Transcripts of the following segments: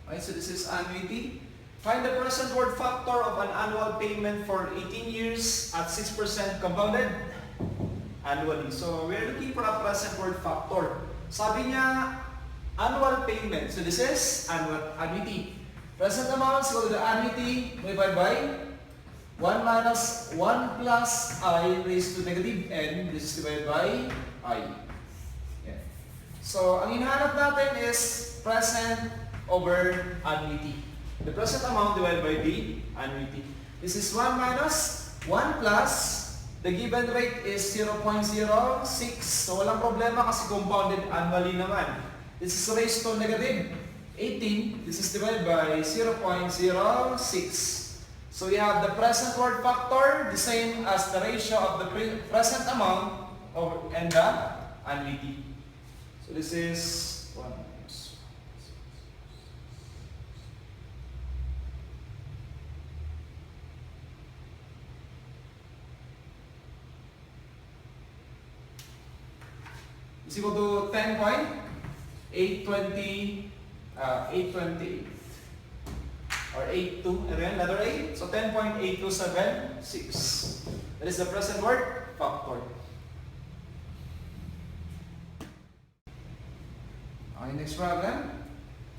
Okay, so this is annuity. Find the present worth factor of an annual payment for 18 years at 6% compounded annually. So we're looking for a present worth factor. Sabi niya, annual payment. So this is annuity. Present amount is equal to the annuity multiplied by 1 minus 1 plus I raised to negative n. This is divided by I. Yeah. So ang hinahanap natin is present over annuity. The present amount divided by the annuity. This is 1 minus 1 plus, the given rate is 0.06. So walang problema kasi compounded annually naman. This is raised to negative 18. This is divided by 0.06. So we have the present worth factor, the same as the ratio of the present amount and the annuity. So this is 1 minus 1. Is equal to 10.828 or 82, and then letter A, so 10.8276. That is the present worth factor. Okay, next problem.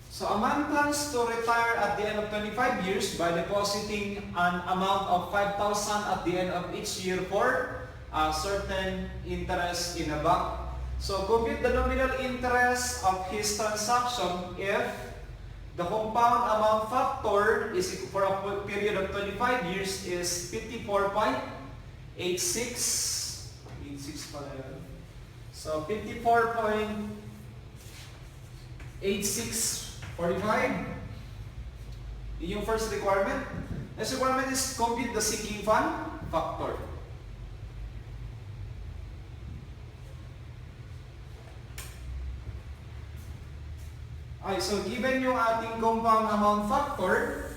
So a man plans to retire at the end of 25 years by depositing an amount of 5,000 at the end of each year for a certain interest in a bank. So compute the nominal interest of his transaction if the compound amount factor is for a period of 25 years is 54.86. So 54.8645. Yun yung first requirement. Next requirement is compute the sinking fund factor. Okay, so given yung ating compound amount factor,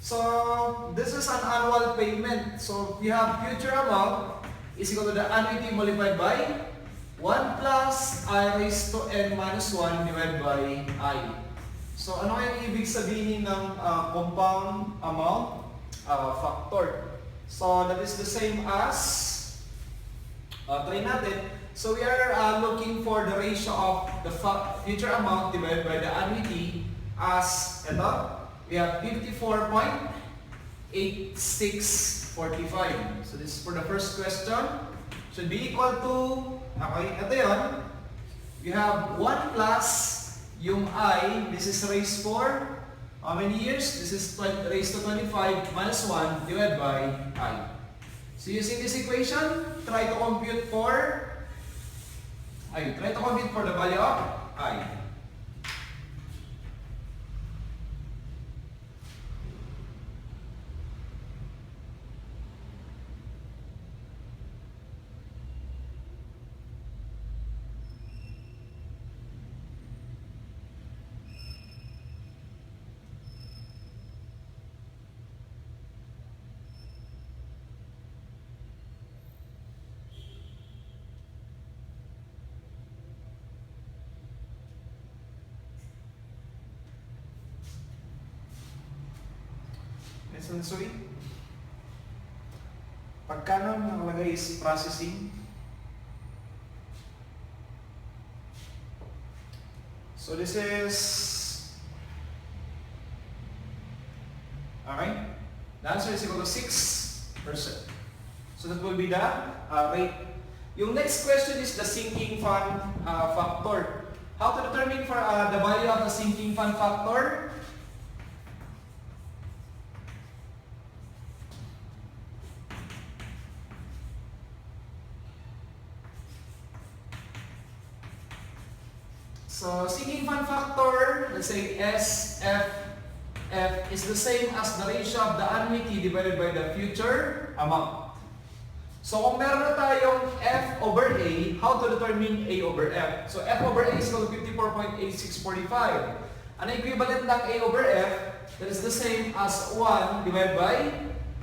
so this is an annual payment. So we have future amount is equal to the annuity multiplied by 1 plus I raised to n minus 1 divided by I. So ano yung ibig sabihin ng compound amount factor? So that is the same as, try natin. So we are looking for the ratio of the future amount divided by the annuity as, ito, we have 54.8645. So this is for the first question. Should be equal to, okay, ito yun. We have 1 plus yung I, this is raised for how many years? This is raised to 25 minus 1 divided by I. So using this equation, try to compute for the value of I. Sensory. Pagkano nakalagay is processing. So this is, okay, the answer is equal to 6%. So that will be the rate. Yung next question is the sinking fund factor. How to determine for the value of the sinking fund factor? So, sinking fund factor, let's say SFF is the same as the ratio of the annuity divided by the future amount. So, kung meron na tayong F over A, how to determine A over F? So, F over A is equal to 54.8645. Ano equivalent ng A over F? That is the same as 1 divided by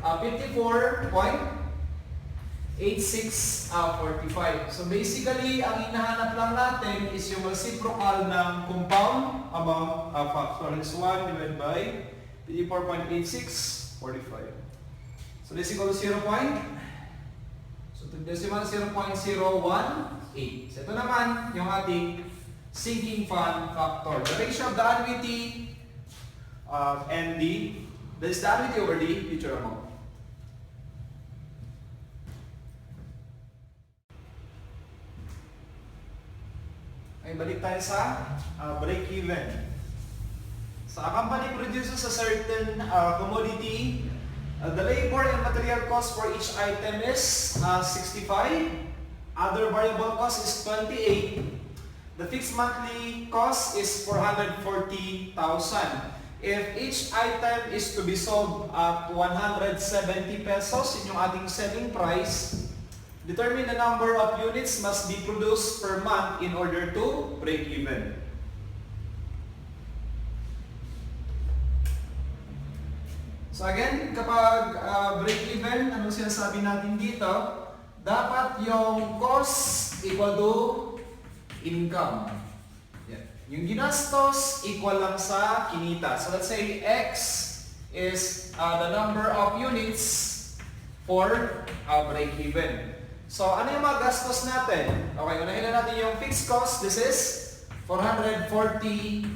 54.8645. So basically, ang hinahanap lang natin is yung reciprocal ng compound amount amount factor is 1 divided by 84.86, 45. So this equal to 0. So to decimal 0.018. So ito naman yung ating sinking fund factor. The ratio of the annuity and that is the annuity over the future amount. Okay, balik tayo sa break-even. So a company produces a certain commodity. The labor and material cost for each item is 65. Other variable cost is 28. The fixed monthly cost is 440,000. If each item is to be sold at 170 pesos, yun yung ating selling price, determine the number of units must be produced per month in order to break even. So again, kapag break-even, anong sinasabi natin dito? Dapat yung cost equal to income. Yeah. Yung ginastos equal lang sa kinita. So let's say X is the number of units for break-even. So ano yung mga gastos natin? Okay, unahin na natin yung fixed cost. This is 440,000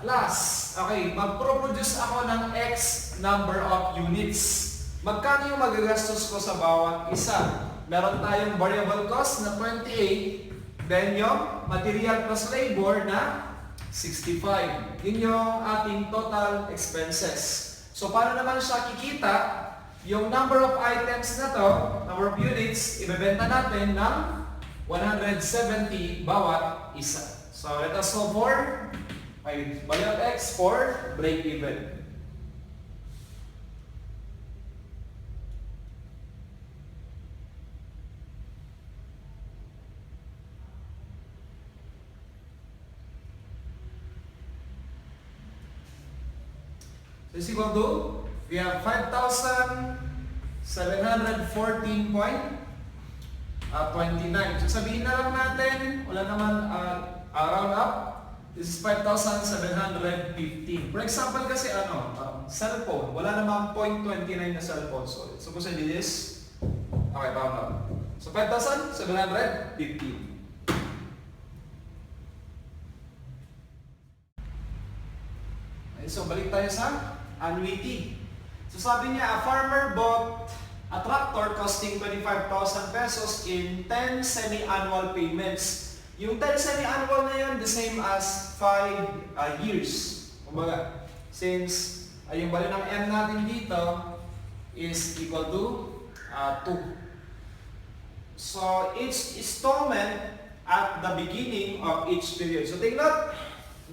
plus, okay, magproproduce ako ng X number of units. Magkano yung magagastos ko sa bawat isa? Meron tayong variable cost na 28, then yung material plus labor na 65. Yun yung ating total expenses. So paano naman siya kikita? Yung number of items na to, number of units, ibebenta natin ng 170 bawat isa. So let us solve for value of X for break-even. So is equal to, we have 5,714.29. So sabihin na lang natin, wala naman round up. This is 5,715. For example kasi cellphone, wala namang 0.29 na cellphone. So suppose this is, okay, round up. So 5,715. Okay, so balik tayo sa annuity. So sabi niya, a farmer bought a tractor costing 25,000 pesos in 10 semi-annual payments. Yung 10 semi-annual na yun, the same as 5 years. Kumbaga, since yung value ng M natin dito is equal to 2. So, each installment at the beginning of each period. So, take note,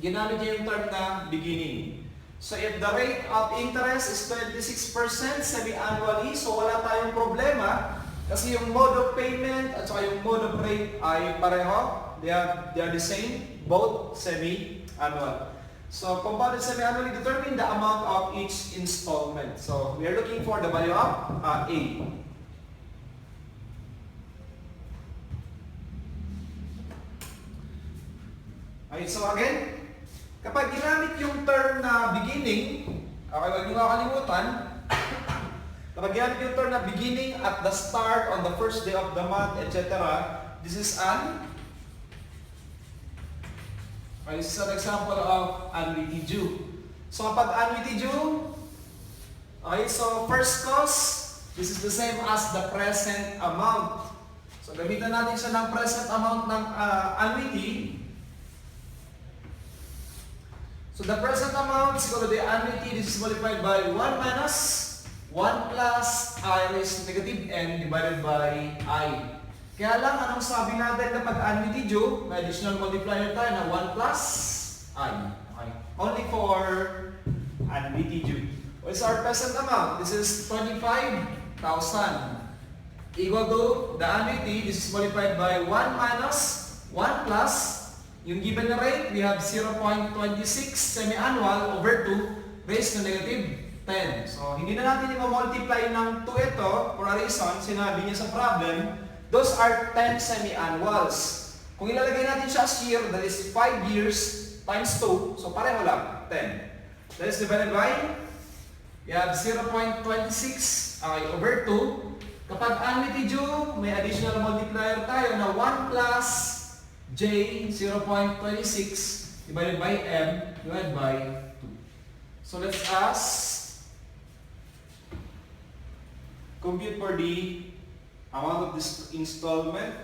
ginamit niya yung term na beginning. So, if the rate of interest is 26% semi-annually, so wala tayong problema kasi yung mode of payment at saka yung mode of rate ay pareho. They are the same, both semi-annual. So, compounded semi-annually determine the amount of each installment. So, we are looking for the value of A. Okay, so again, kapag ginamit yung term na beginning, okay, huwag niyo makakalimutan, kapag ginamit yung term na beginning at the start, on the first day of the month, etc., this is an this is an example of annuity due. So kapag annuity due, okay, so first cost, this is the same as the present amount. So gamitan natin siya ng present amount ng annuity. So the present amount is equal to the annuity, this is multiplied by 1 minus 1 plus I raised to negative n divided by I. Kaya lang, anong sabi natin kapag annuity due, may additional multiplier tayo na 1 plus I. Okay. Only for annuity due. What is our present amount? This is 25,000. Equal to the annuity, this is multiplied by 1 minus 1 plus, yung given na rate, we have 0.26 semi-annual over 2 raised to negative 10. So, hindi na natin i-multiply ng 2 ito for a reason, sinabi niya sa problem, those are 10 semi-annuals. Kung ilalagay natin siya as year, that is 5 years, times 2. So pareho lang, 10. That is divided by, we have 0.26 over 2. Kapag annuity due, may additional multiplier tayo na 1 plus J 0.26 divided by M divided by 2. So let's ask, compute for the amount of this installment.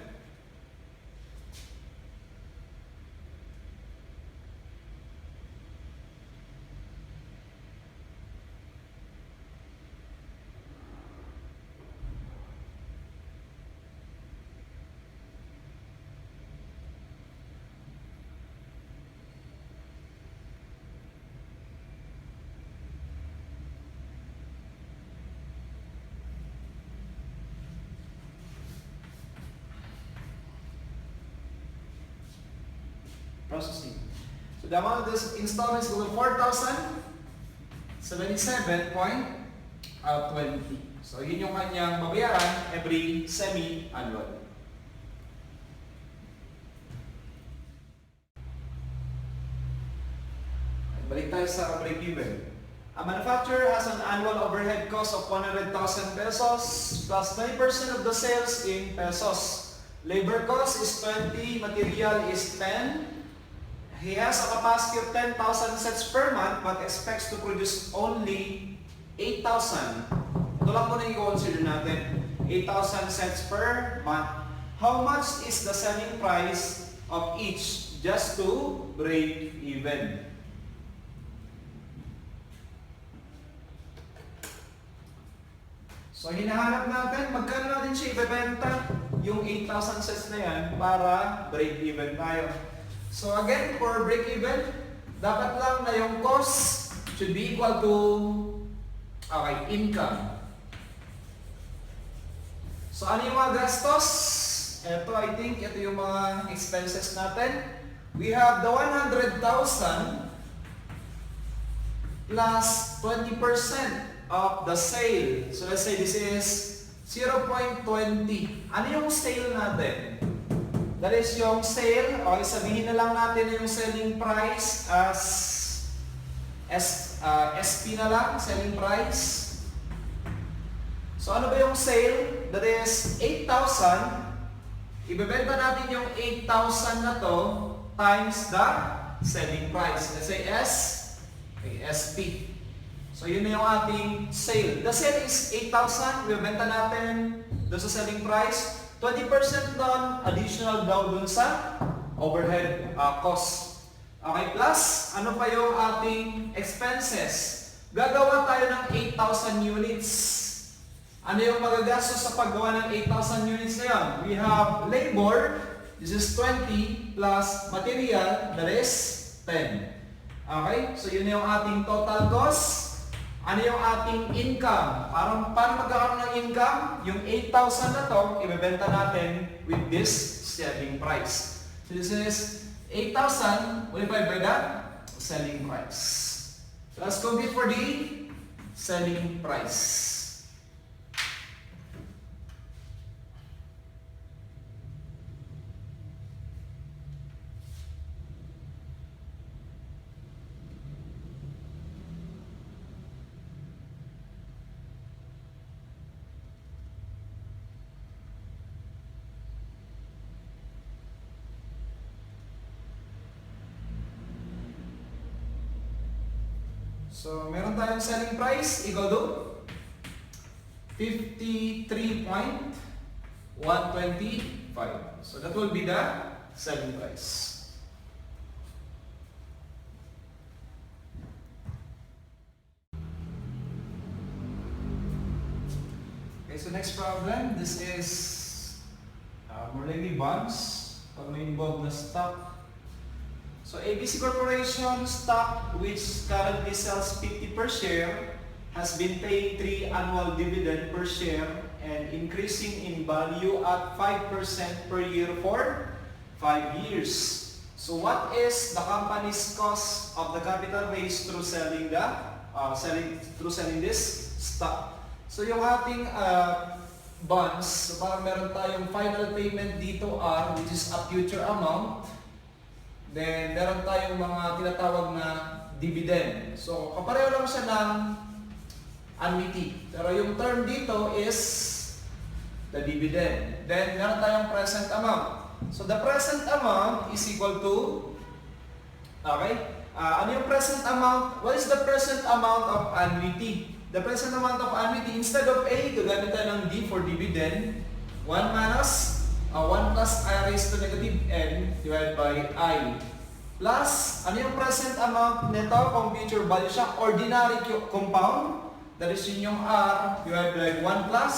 Processing. So the amount of this installments will be 4,077.20. So yun yung kanyang babayaran every semi-annual. Balik tayo sa break-even. A manufacturer has an annual overhead cost of 100,000 pesos plus 20% of the sales in pesos. Labor cost is 20, material is 10. He has a capacity of 10,000 sets per month but expects to produce only 8,000. Ito lang muna yung i-consider natin. 8,000 sets per month. How much is the selling price of each just to break even? So hinahanap natin, magkano natin siya ibebenta yung 8,000 sets na yan para break even tayo. So again, for break even, dapat lang na yung cost should be equal to income. So ano yung mga gastos? Ito, I think, ito yung mga expenses natin. We have the 100,000 plus 20% of the sale. So let's say this is 0.20. Ano yung sale natin? That is yung sale. Okay, sabihin na lang natin na yung selling price as SP na lang, selling price. So ano ba yung sale? That is 8,000. Ibebenta natin yung 8,000 na to times the selling price. Let's say SP. So yun na yung ating sale. The sale is 8,000. Ibebenta natin doon sa selling price. 20% doon, additional daw doon sa overhead cost. Okay, plus, ano pa yung ating expenses? Gagawa tayo ng 8,000 units. Ano yung magagastos sa paggawa ng 8,000 units na yan? We have labor, this is 20, plus material, that is 10. Okay, so yun yung ating total cost. Ano yung ating income? Paano magkakaroon ng income? Yung 8,000 na to, ibebenta natin with this selling price. So this is 8,000 multiplied by the selling price. So let's compute for the selling price. So, meron tayong selling price, equal to 53.125. So, that will be the selling price. Okay, so next problem, this is more likely bonds. Pag may involved na stock. So ABC Corporation stock, which currently sells 50 per share, has been paying 3 annual dividend per share and increasing in value at 5% per year for 5 years. So what is the company's cost of the capital raise through selling this stock? So yung ating bonds, so parang meron tayong final payment dito R, which is a future amount. Then, meron tayong mga tinatawag na dividend. So, kapareho lang siya ng annuity. Pero yung term dito is the dividend. Then, meron tayong present amount. So, the present amount is equal to, okay? Ano yung present amount? What is the present amount of annuity? The present amount of annuity, instead of A, gagamit tayo ng D for dividend. 1 plus I raised to negative N divided by I. Plus, ano yung present amount nito kung future value siya? Ordinary compound. That is yun yung R divided by 1 plus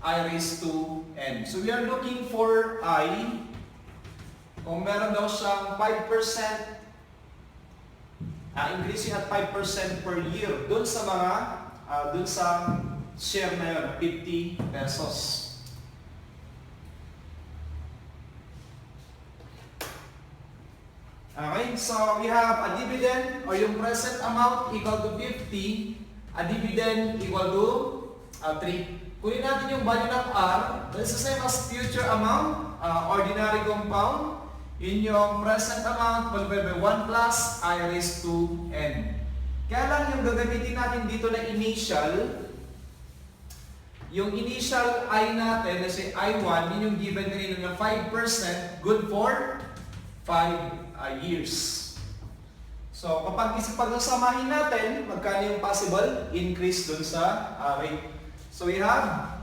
I raised to N. So we are looking for I. Kung meron daw siyang 5%, increasing at 5% per year dun sa mga, dun sa share na yun, 50 pesos. Okay, so we have a dividend or yung present amount equal to 50, a dividend equal to 3. Kunin natin yung value ng R, that is the same as future amount, ordinary compound. Yun yung present amount multiplied by 1 plus I raised to N. Kaya lang yung gagamitin natin dito na initial, yung initial I natin, let's say I1, yun yung given kanina ng 5%, good for 5 years. So kapag pagsasamahin natin, magkano yung possible increase dun sa rate. So we have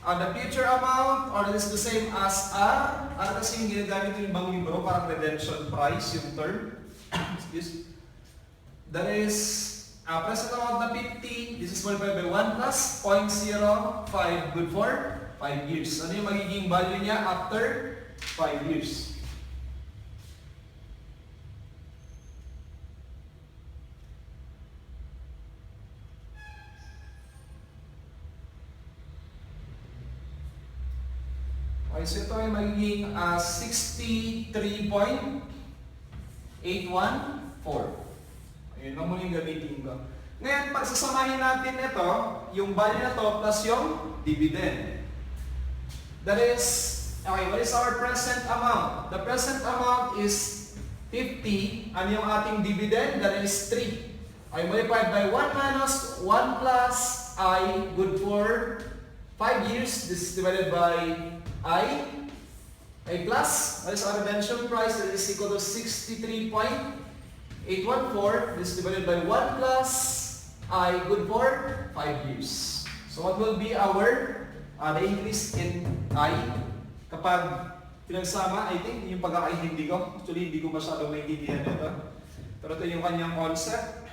the future amount, or this is the same as R. R kasi yung ginagamit yung ibang libro, parang redemption price, yung term. Excuse. That is, present amount na 50, this is multiplied by 1 plus 0.05, good for 5 years. Ano yung magiging value niya after 5 years? Okay, so ito ay magiging 63.814. Ayun lang muna yung gamitin ko. Ngayon, pagsasamahin natin ito, yung value na to plus yung dividend. That is, okay, what is our present amount? The present amount is 50. Ano yung ating dividend? That is 3. Okay, multiplied by 1 minus 1 plus I, good for 5 years. This is divided by I plus, what is our redemption price? That is equal to 63.814. This is divided by 1 plus I, good for 5 years. So what will be our the increase in I? Kapag pinagsama, I think yung pagkakaintindi ko. Actually, hindi ko masyadong naiintindihan ito. Pero ito yung kanyang concept.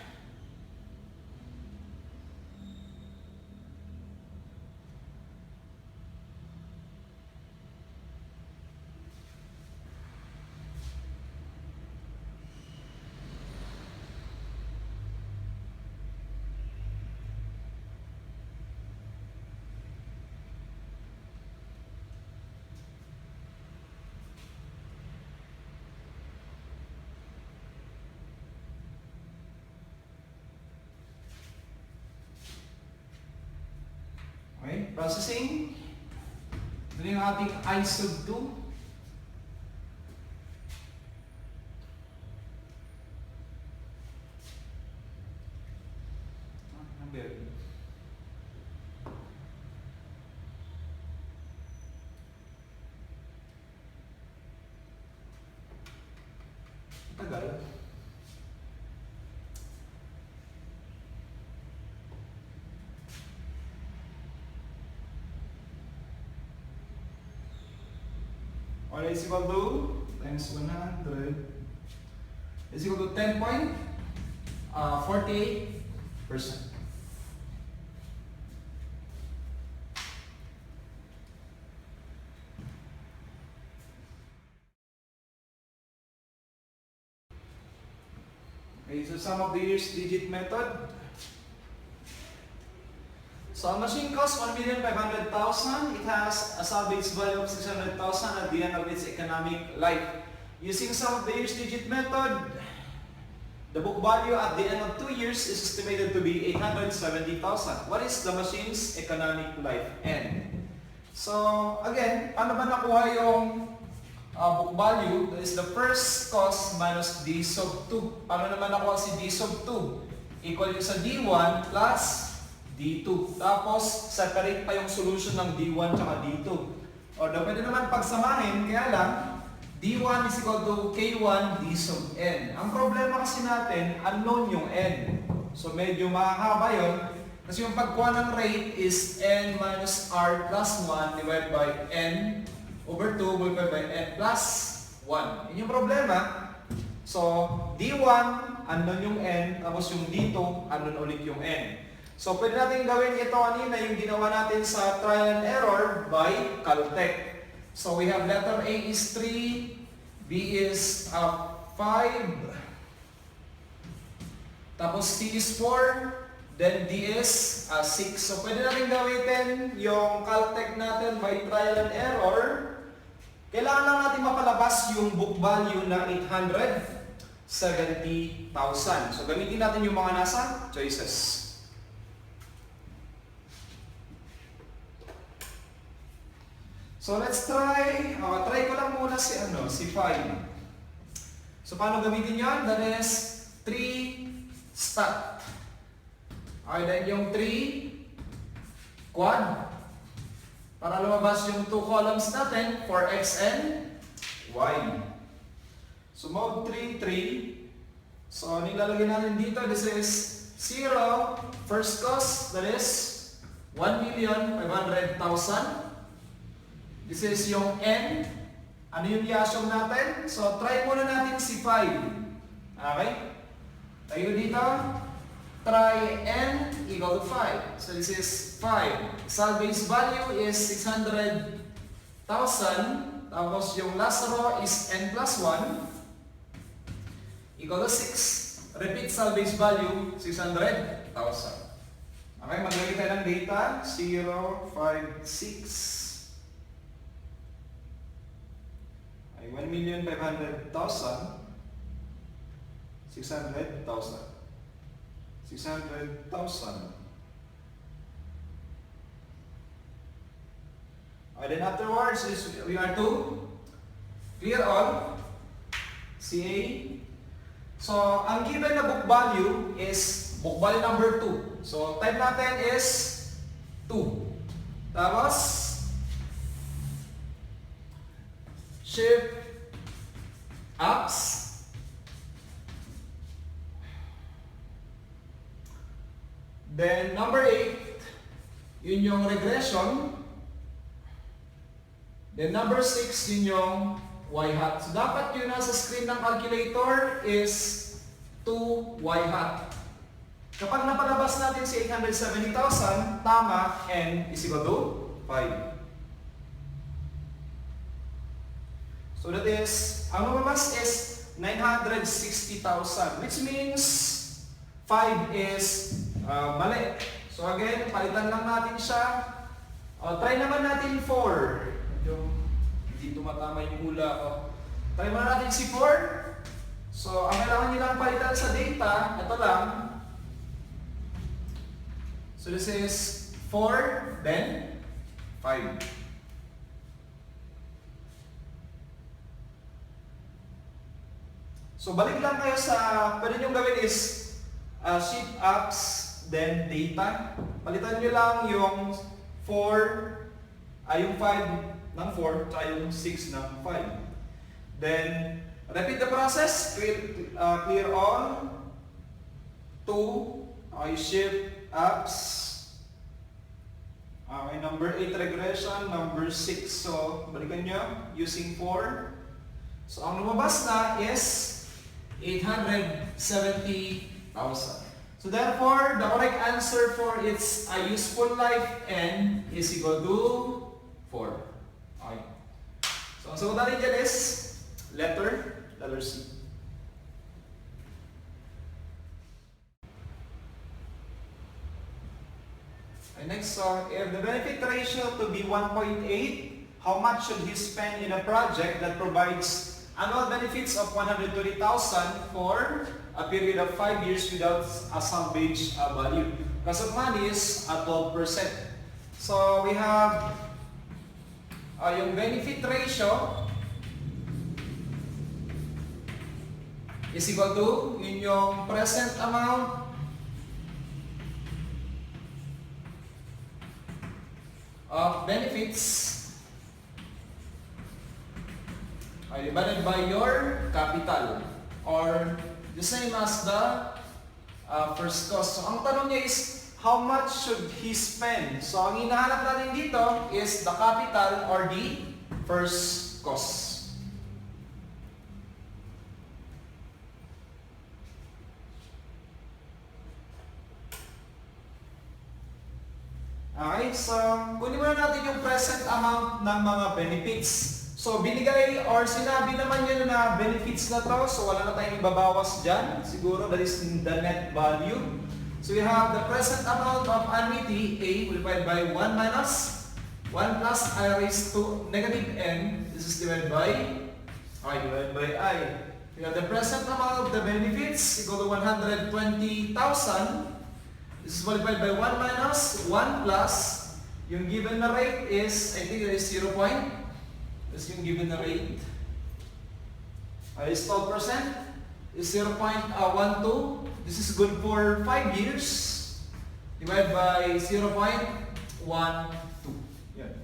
Okay, processing. Ito yung ating I sub 2. Tagal. Or is equal to times 100 is equal to 10.48%. Okay, so sum of the years digit method. So, machine costs 1,500,000. It has a salvage value of 600,000 at the end of its economic life. Using sum of the years digit method, the book value at the end of 2 years is estimated to be 870,000. What is the machine's economic life? N. So, again, paano ba nakuha yung book value, that is the first cost minus D sub 2. Paano naman nakuha si D sub 2? Equal yung sa D1 plus D2. Tapos, separate pa yung solution ng D1 tsaka D2. O, pwede naman pagsamahin, kaya lang, D1 is equal to K1 D sub N. Ang problema kasi natin, unknown yung N. So, medyo mahaba yun. Kasi yung pagkuha ng rate is N minus R plus 1 divided by N over 2 multiplied by N plus 1. Yun yung problema. So, D1, unknown yung N, tapos yung D2, unknown ulit yung N. So, pwede natin gawin ito kanina yung ginawa natin sa trial and error by Caltech. So, we have letter A is 3, B is 5, tapos C is 4, then D is 6. So, pwede natin gamitin yung Caltech natin by trial and error. Kailangan lang natin mapalabas yung book value na 870,000. So, gamitin natin yung mga nasa choices. So, let's try. Try ko lang muna si 5. So, paano gamitin yan? That is 3 stat. Okay, then yung 3 quad. Para lumabas yung 2 columns natin for X and Y. So, mode 3, 3. So, nilalagay natin dito, this is 0, first cost, that is 1,500,000. This is yung N. Ano yung i-assume natin? So, try muna natin si 5. Okay? Tayo dito. Try N equal to 5. So, this is 5. Salvage value is 600,000. Tapos, yung last row is N plus 1 equal to 6. Repeat salvage value, 600,000. Okay, maglagay tayo ng data. 0, 5, 6. 1,500,000, 600,000. 600,000. And then afterwards is we are to clear all CA. So, ang given na book value is book value number 2. So, type natin is 2. Tapos, shift ups. Then number 8, yun yung regression. Then number 6, yun yung y hat. So dapat yun nasa screen ng calculator is 2y hat. Kapag napalabas natin si 870,000, tama, n is equal to 5. So that is, ang lumabas is 960,000, which means 5 is mali. So again, palitan lang natin siya. Try naman natin 4. Hindi tumatama yung hula ko. Try naman natin si 4. So ang kailangan nyo lang palitan sa data, ito lang. So this is 4, then 5. So, balik lang kayo sa, pwede nyo gawin is shift ups, then data. Palitan nyo lang yung 4, yung 5 ng 4, tsaka yung 6 ng 5. Then, repeat the process, clear all, 2, okay, shift ups, okay, number 8 regression, number 6, so balikan nyo, using 4. So, ang lumabas na is 870,000. So therefore, the correct answer for its useful life N is equal to 4. Okay. So ang sagot natin dyan is letter C. And next, if the benefit ratio to be 1.8, how much should he spend in a project that provides annual benefits of 120,000 for a period of 5 years without a salvage value? Cost of money is 12%. So we have yung benefit ratio is equal to yun yung present amount of benefits divided by your capital, or the same as the first cost. So ang tanong niya is, how much should he spend? So ang hinahanap natin dito is the capital or the first cost. Okay, so kunin muna natin yung present amount ng mga benefits. So binigay or sinabi naman niya na benefits na to, so wala na tayong ibabawas dyan. Siguro that is the net value. So we have the present amount of annuity A multiplied by 1 minus 1 plus I raised to negative n. This is divided by I. We have the present amount of the benefits equal to 120,000. This is multiplied by 1 minus 1 plus. Yung given na rate is, I think it is 0. This yung given na rate. Is 12%. Is 0.12. This is good for 5 years. Divided by 0.12. Yan.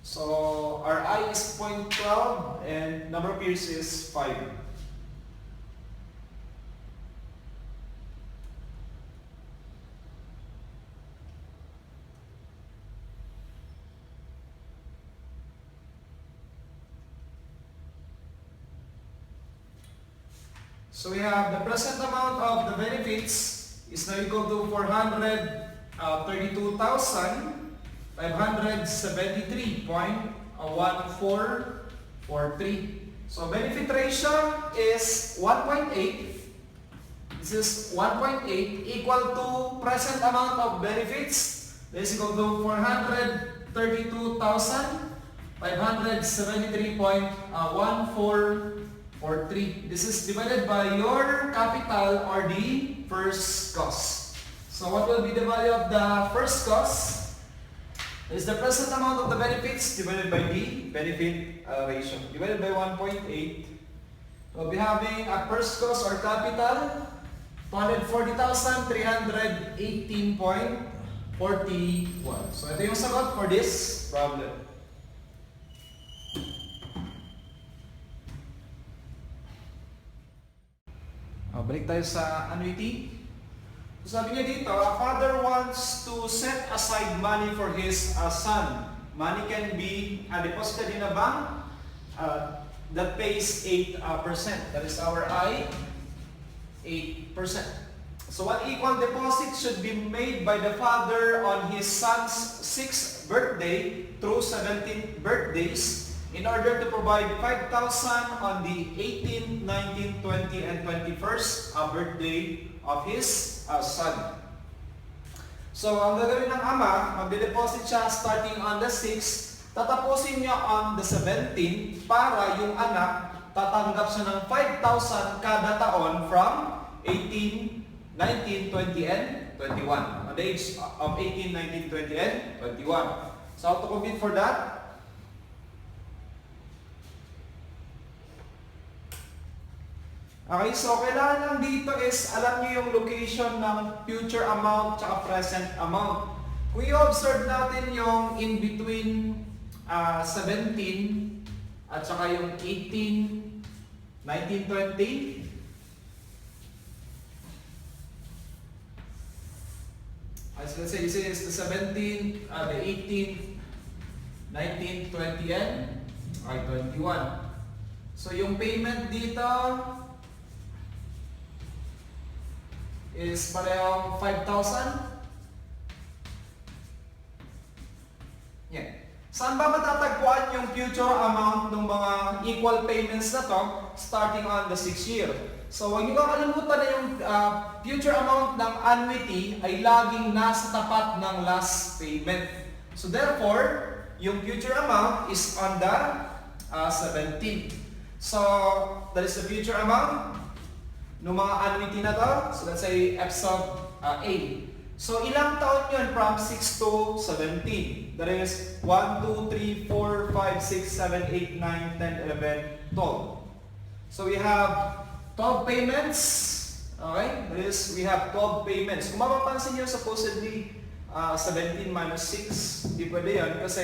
So our I is 0.12 and number of years is 5. So we have the present amount of the benefits is now equal to 432,573.1443. So benefit ratio is 1.8. This is 1.8 equal to present amount of benefits. This is equal to 432,573.1443. This is divided by your capital or the first cost. So what will be the value of the first cost? Is the present amount of the benefits divided by the benefit ratio. Divided by 1.8. We'll be having a first cost or capital 240,318.41. So ito yung sagot for this problem. Balik tayo sa annuity. So sabi niya dito, a father wants to set aside money for his son. Money can be deposited in a bank that pays 8%. That is our I, 8%. So what equal deposit should be made by the father on his son's 6th birthday through 17 birthdays in order to provide 5,000 on the 18th, 19th, 20th, and 21st birthday of his son. So, ang gagawin ng ama, magde-deposit siya starting on the 6th, tatapusin niya on the 17th para yung anak tatanggap siya ng 5,000 kada taon from 18, 19, 20, and 21. At the age of 18, 19, 20, and 21. So, how to compute for that? Okay, so kailangan lang dito is alam niyo yung location ng future amount at present amount. Kung i-observe natin yung in between 17 at saka yung 18, 19, 20. So let's say this is the 17, the 18, 19, 20, and 21. So yung payment dito is parehong 5,000. Yan. Saan ba matatagpuan yung future amount ng mga equal payments na to starting on the 6th year? So huwag niyo kakalimutan na yung future amount ng annuity ay laging nasa tapat ng last payment. So therefore, yung future amount is on the 17th. So that is the future amount ng mga annuity na to. So let's say F sub A. So ilang taon yun from 6 to 17? That is 1, 2, 3, 4, 5, 6, 7, 8, 9, 10, 11, 12. So we have 12 payments. Okay? That is, we have 12 payments. Kung mapapansin nyo, supposedly, 17 minus 6, di pwede yan kasi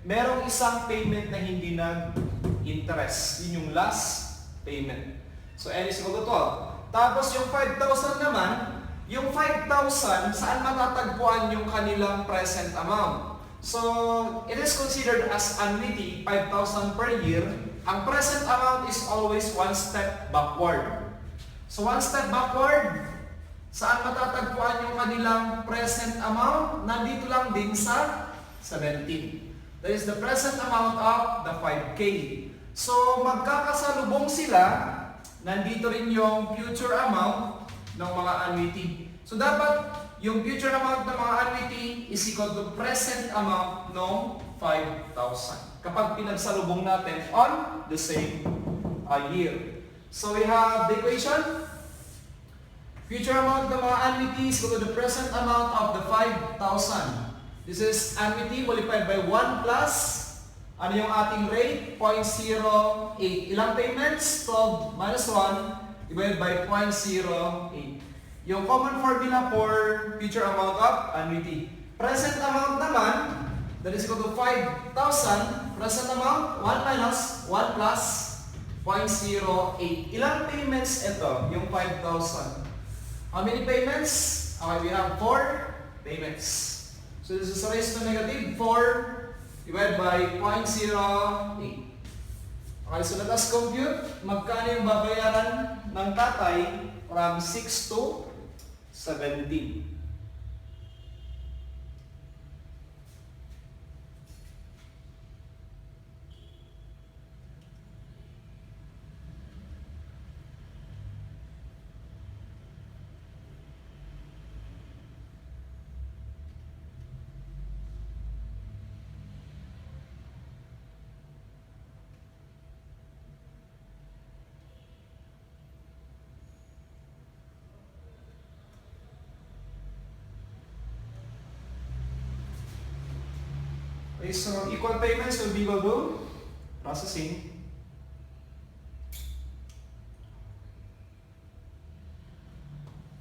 merong isang payment na hindi nag-interest. Yun yung last payment. So, n is equal to 12. Tapos, yung 5,000 naman, yung 5,000, saan matatagpuan yung kanilang present amount? So, it is considered as annuity, 5,000 per year. Ang present amount is always one step backward. So, one step backward, saan matatagpuan yung kanilang present amount? Nandito lang din sa 17. That is the present amount of the 5K. So, magkakasalubong sila, nandito rin yung future amount ng mga annuity. So, dapat yung future amount ng mga annuity is equal to present amount ng 5,000. Kapag pinagsalubong natin on the same year. So, we have the equation. Future amount ng mga annuity is equal to the present amount of the 5,000. This is annuity multiplied by 1 plus, ano yung ating rate? 0.08. Ilang payments? 12 minus 1 divided by 0.08. Yung common formula for future amount of annuity. Present amount naman, that is equal to 5,000. Present amount, 1 minus 1 plus 0.08. Ilang payments ito? Yung 5,000. How many payments? Okay, we have 4 payments. So this is raised to negative 4 divided by 0.08. Okay, so let us compute. Magkano yung babayaran ng tatay from 6 to 17? Okay, so equal payments will be equal to processing.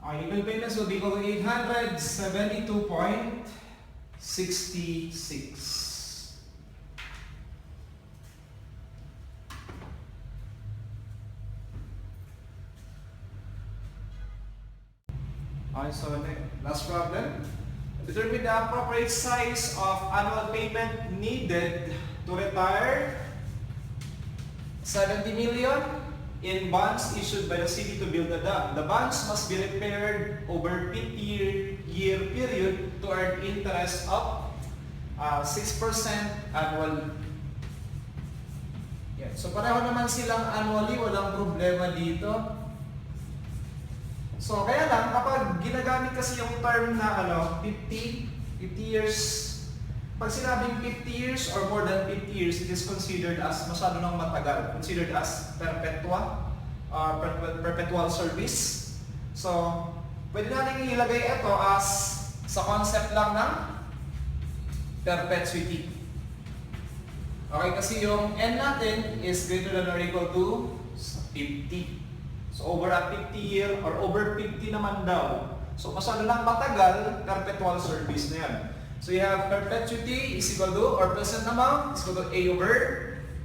Equal payments will be equal to 872.66. Okay, so last problem. Determine the appropriate size of annual payment needed to retire 70 million in bonds issued by the city to build a dam. The bonds must be repaired over 50-year period to earn interest of 6% annual. Yeah. So pareho naman silang annually, walang problema dito. So, kaya lang, kapag ginagamit kasi yung term na 50 years, pag sinabing 50 years or more than 50 years, it is considered as masyado nang matagal, considered as perpetual service. So, pwede natin ilagay ito as sa concept lang ng perpetuity. Okay, kasi yung n natin is greater than or equal to 50. So, over a 50-year or over 50 naman daw. So, masyado lang matagal, perpetual service na yan. So, you have perpetuity is equal to, or present amount is equal to A over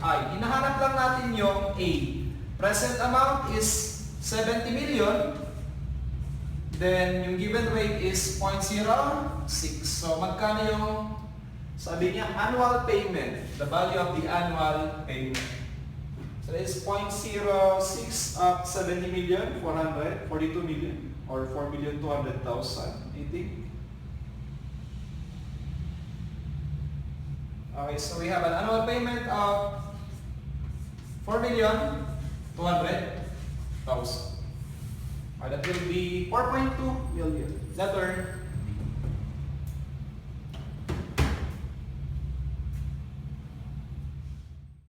I. Hinahanap lang natin yung A. Present amount is 70 million. Then, yung given rate is 0.06. So, magkano yung, sabi niya, annual payment. The value of the annual payment. So that is 0.06 of 70 million, 442 million, or 4,200,000, I think. Okay, so we have an annual payment of 4,200,000. That will be 4.2 million. Letter